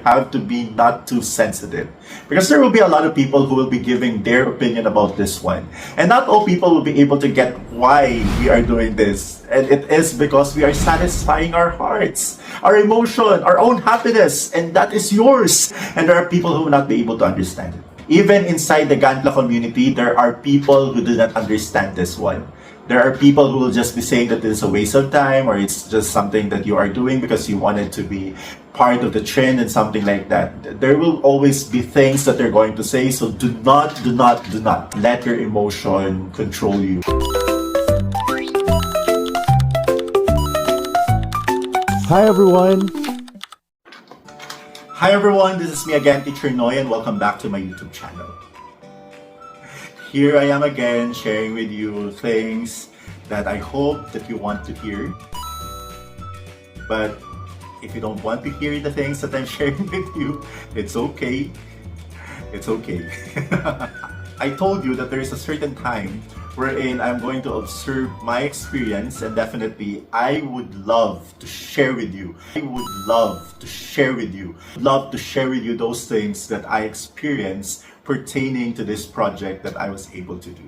have to be not too sensitive. Because there will be a lot of people who will be giving their opinion about this one. And not all people will be able to get why we are doing this. And it is because we are satisfying our hearts, our emotion, our own happiness, and that is yours. And there are people who will not be able to understand it. Even inside the Gunpla community, there are people who do not understand this one. There are people who will just be saying that it's a waste of time, or it's just something that you are doing because you wanted to be part of the trend and something like that. There will always be things that they're going to say, so do not let your emotion control you. Hi everyone! Hi everyone, this is me again, Teacher Noy, and welcome back to my YouTube channel. Here I am again, sharing with you things that I hope that you want to hear. But if you don't want to hear the things that I'm sharing with you, it's okay. It's okay. I told you that there is a certain time wherein I'm going to observe my experience, and definitely I would love to share with you. Love to share with you those things that I experienced pertaining to this project that I was able to do.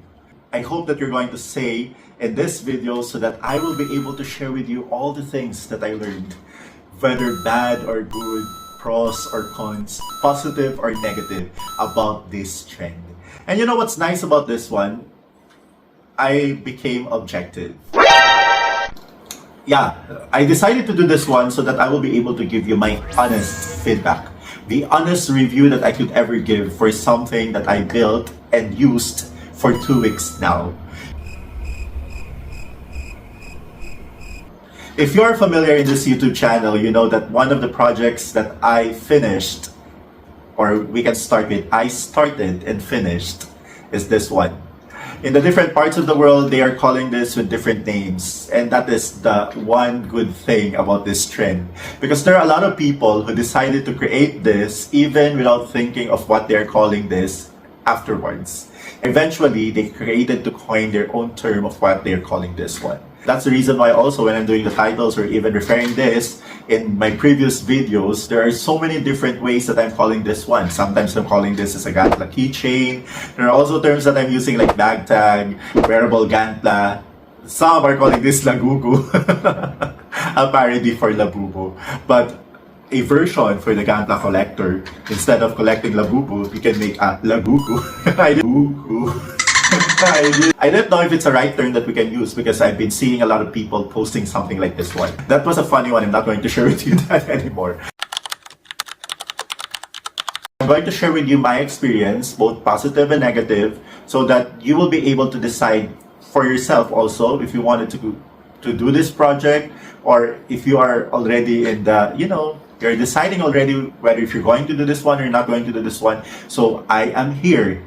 I hope that you're going to say in this video so that I will be able to share with you all the things that I learned, whether bad or good, pros or cons, positive or negative about this trend. And you know what's nice about this one? I became objective. Yeah, I decided to do this one so that I will be able to give you my honest feedback. The honest review that I could ever give for something that I built and used for 2 weeks now. If you're familiar in this YouTube channel, you know that one of the projects that I finished, or we can start with, I started and finished, is this one. In the different parts of the world, they are calling this with different names. And that is the one good thing about this trend. Because there are a lot of people who decided to create this even without thinking of what they're calling this afterwards. Eventually, they created to coin their own term of what they're calling this one. That's the reason why also when I'm doing the titles or even referring this in my previous videos, there are so many different ways that I'm calling this one. Sometimes I'm calling this as a Gunpla keychain. There are also terms that I'm using like bag tag, wearable Gunpla. Some are calling this lagugu, a parody for labubu. But a version for the Gunpla collector, instead of collecting labubu, you can make a lagugu. I don't know if it's a right term that we can use because I've been seeing a lot of people posting something like this one. That was a funny one. I'm not going to share with you that anymore. I'm going to share with you my experience, both positive and negative, so that you will be able to decide for yourself also if you wanted to do this project, or if you are already in the, you're deciding already whether if you're going to do this one or not going to do this one. So I am here,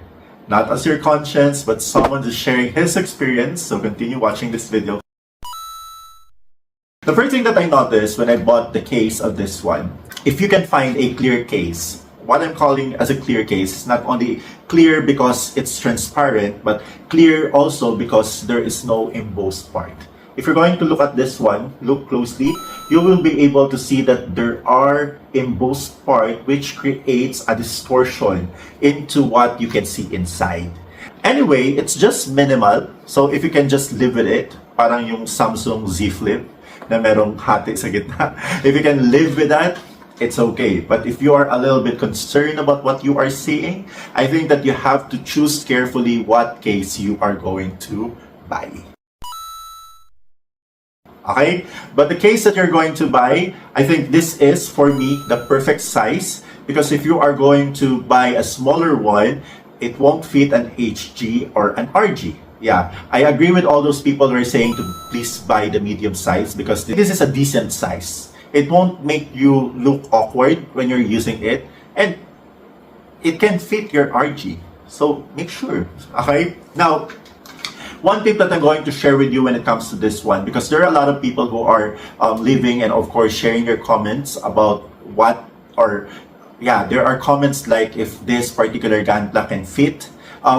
not as your conscience, but someone just sharing his experience. So continue watching this video. The first thing that I noticed when I bought the case of this one, if you can find a clear case, what I'm calling as a clear case is not only clear because it's transparent, but clear also because there is no embossed part. If you're going to look at this one, look closely, you will be able to see that there are embossed part which creates a distortion into what you can see inside. Anyway, it's just minimal. So if you can just live with it, parang yung Samsung Z Flip na merong hati sa gitna. If you can live with that, it's okay. But if you are a little bit concerned about what you are seeing, I think that you have to choose carefully what case you are going to buy. Okay, but the case that you're going to buy, I think this is for me the perfect size, because if you are going to buy a smaller one, it won't fit an HG or an RG. Yeah, I agree with all those people who are saying to please buy the medium size because this is a decent size. It won't make you look awkward when you're using it, and it can fit your RG. So make sure. Okay, now one tip that I'm going to share with you when it comes to this one, because there are a lot of people who are leaving and of course sharing their comments about there are comments like if this particular Gunpla can fit.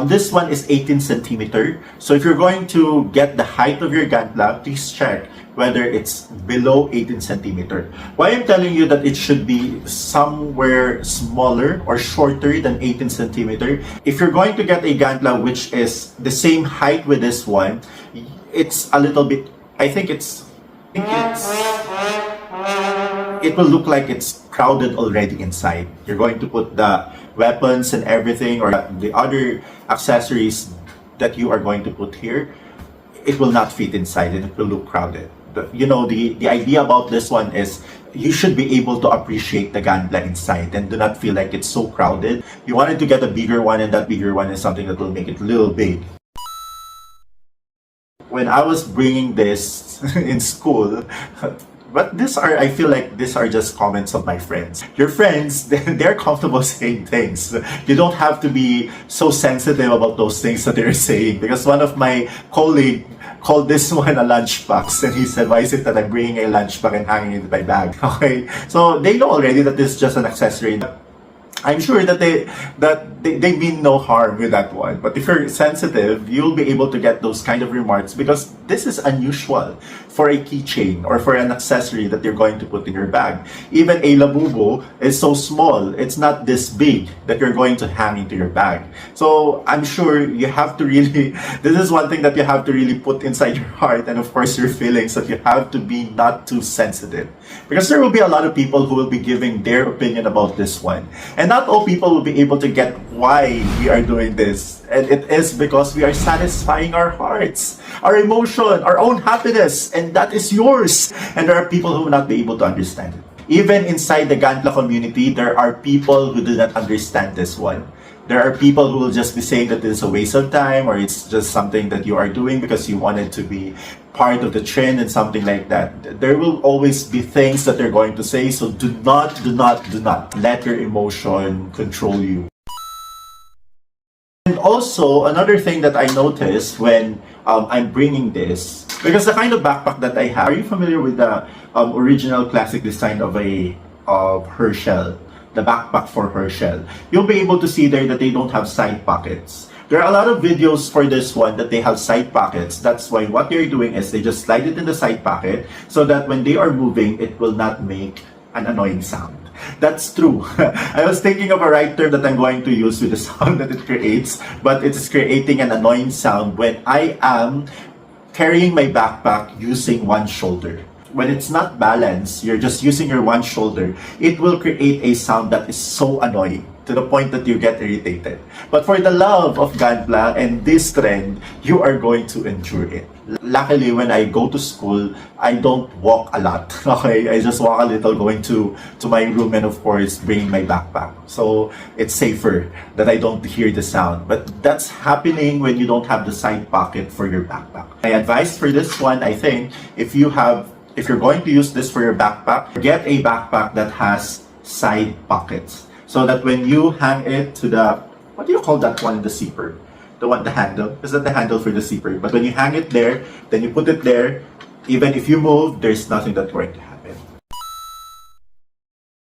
This one is 18 centimeter. So if you're going to get the height of your Gunpla, please check whether it's below 18 centimeter. Why I'm telling you that it should be somewhere smaller or shorter than 18 centimeter, if you're going to get a Gunpla which is the same height with this one, it's a little bit, it will look like it's crowded already inside. You're going to put the weapons and everything, or the other accessories that you are going to put here. It will not fit inside and it will look crowded. The idea about this one is you should be able to appreciate the Gunpla inside and do not feel like it's so crowded. You wanted to get a bigger one, and that bigger one is something that will make it a little big. When I was bringing this in school, but I feel like these are just comments of my friends. Your friends, they're comfortable saying things. You don't have to be so sensitive about those things that they're saying. Because one of my colleagues called this one a lunchbox, and he said, why is it that I'm bringing a lunchbox and hanging it in my bag? Okay, so they know already that this is just an accessory. I'm sure that they mean no harm with that one. But if you're sensitive, you'll be able to get those kind of remarks, because this is unusual for a keychain or for an accessory that you're going to put in your bag. Even a labubu is so small, it's not this big that you're going to hang into your bag. So I'm sure you have to really, this is one thing that you have to really put inside your heart, and of course your feelings, that you have to be not too sensitive. Because there will be a lot of people who will be giving their opinion about this one. And not all people will be able to get why we are doing this. And it is because we are satisfying our hearts, our emotion, our own happiness, and that is yours. And there are people who will not be able to understand it. Even inside the Gunpla community, there are people who do not understand this one. There are people who will just be saying that this is a waste of time, or it's just something that you are doing because you wanted to be part of the trend and something like that. There will always be things that they're going to say, so do not let your emotion control you. And also, another thing that I noticed when I'm bringing this, because the kind of backpack that I have, are you familiar with the original classic design of Herschel? The backpack for Herschel. You'll be able to see there that they don't have side pockets. There are a lot of videos for this one that they have side pockets. That's why what they're doing is they just slide it in the side pocket so that when they are moving, it will not make an annoying sound. That's true. I was thinking of a right term that I'm going to use with the sound that it creates, but it is creating an annoying sound when I am carrying my backpack using one shoulder. When it's not balanced, you're just using your one shoulder, it will create a sound that is so annoying to the point that you get irritated. But for the love of Gunpla and this trend, you are going to endure it. Luckily, when I go to school, I don't walk a lot. Okay, I just walk a little going to my room, and of course bringing my backpack. So it's safer that I don't hear the sound. But that's happening when you don't have the side pocket for your backpack. My advice for this one, I think, if you're going to use this for your backpack, get a backpack that has side pockets. So that when you hang it to the, what do you call that one in the zipper? The handle. Is that the handle for the zipper? But when you hang it there, then you put it there, even if you move, there's nothing that's going to happen.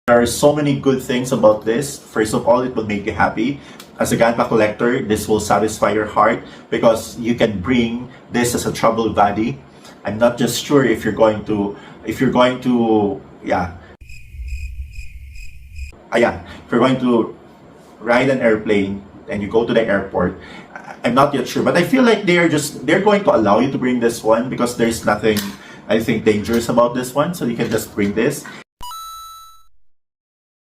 There are so many good things about this. First of all, it will make you happy. As a Gunpla collector, this will satisfy your heart because you can bring this as a travel buddy. I'm not just sure if you're going to ride an airplane and you go to the airport. I'm not yet sure, but I feel like they're going to allow you to bring this one because there's nothing, I think, dangerous about this one, so you can just bring this.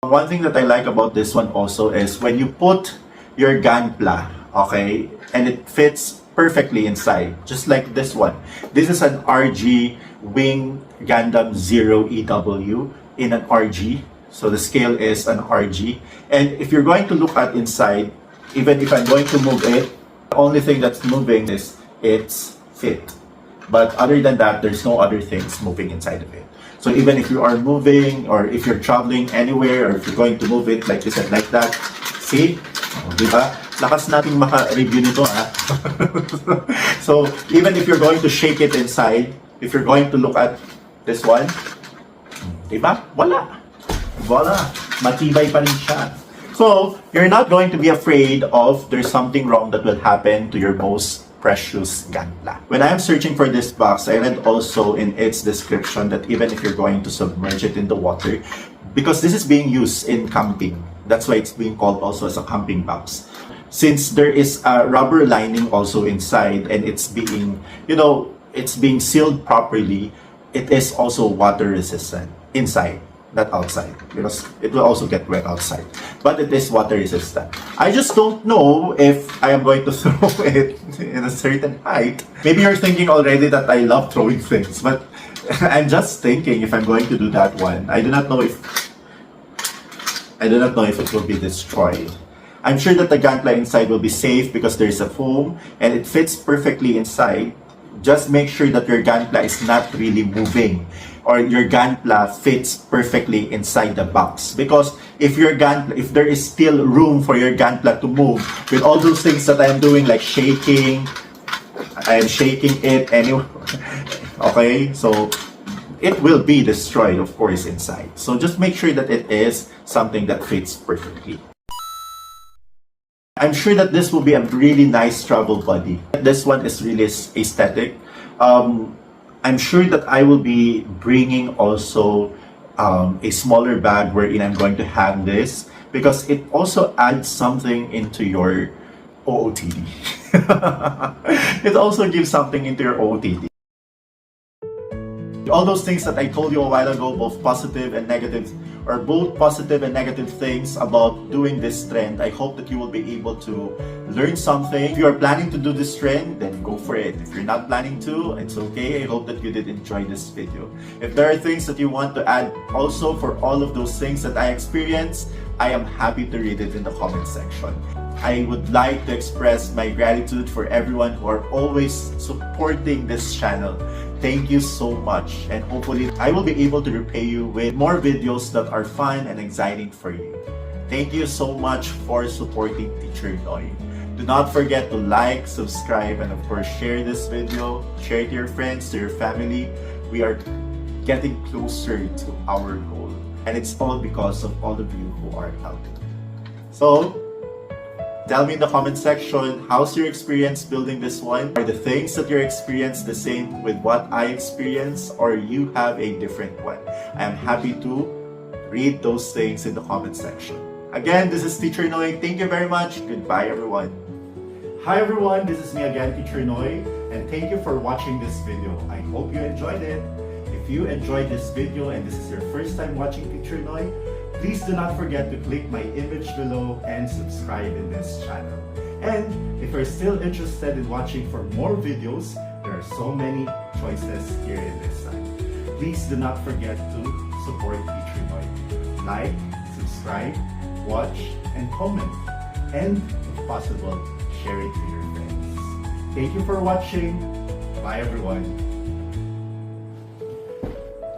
One thing that I like about this one also is when you put your Gunpla, okay, and it fits perfectly inside, just like this one. This is an RG Wing Gundam 0 EW in an RG. So the scale is an RG. And if you're going to look at inside, even if I'm going to move it, the only thing that's moving is its fit. But other than that, there's no other things moving inside of it. So even if you are moving, or if you're traveling anywhere, or if you're going to move it like this and like that, see? Diba? Lakas nating maka-review nito, ah. So even if you're going to shake it inside, if you're going to look at this one, diba? Wala. Voila. Matibay pa rin siya. So, you're not going to be afraid of there's something wrong that will happen to your most precious Gunpla. When I'm searching for this box, I read also in its description that even if you're going to submerge it in the water, because this is being used in camping, that's why it's being called also as a camping box. Since there is a rubber lining also inside and it's being, it's being sealed properly, it is also water resistant inside, not outside, because it will also get wet outside. But it is water resistant. I just don't know if I am going to throw it in a certain height. Maybe you're thinking already that I love throwing things, but I'm just thinking if I'm going to do that one. I do not know if it will be destroyed. I'm sure that the Gunpla inside will be safe because there is a foam and it fits perfectly inside. Just make sure that your Gunpla is not really moving or your Gunpla fits perfectly inside the box. Because if there is still room for your Gunpla to move, with all those things that I'm doing like shaking, I am shaking it anyway. Okay, so it will be destroyed, of course, inside. So just make sure that it is something that fits perfectly. I'm sure that this will be a really nice travel buddy. This one is really aesthetic. I'm sure that I will be bringing also a smaller bag wherein I'm going to hang this because it also adds something into your OOTD. It also gives something into your OOTD. All those things that I told you a while ago, both positive and negative things about doing this trend, I hope that you will be able to learn something. If you are planning to do this trend, then go for it. If you're not planning to, it's okay. I hope that you did enjoy this video. If there are things that you want to add also for all of those things that I experienced, I am happy to read it in the comment section. I would like to express my gratitude for everyone who are always supporting this channel. Thank you so much, and hopefully I will be able to repay you with more videos that are fun and exciting for you. Thank you so much for supporting Teacher Noy. Do not forget to like, subscribe, and of course share this video. Share it to your friends, to your family. We are getting closer to our goal, and it's all because of all of you who are helping. So, tell me in the comment section, how's your experience building this one? Are the things that you experience the same with what I experienced, or you have a different one? I am happy to read those things in the comment section. Again, this is Teacher Noy. Thank you very much. Goodbye, everyone. Hi, everyone. This is me again, Teacher Noy, and thank you for watching this video. I hope you enjoyed it. If you enjoyed this video and this is your first time watching Teacher Noy, please do not forget to click my image below and subscribe in this channel. And if you're still interested in watching for more videos, there are so many choices here in this side. Please do not forget to support Teacher Noy. Like, subscribe, watch, and comment. And if possible, share it to your friends. Thank you for watching. Bye everyone.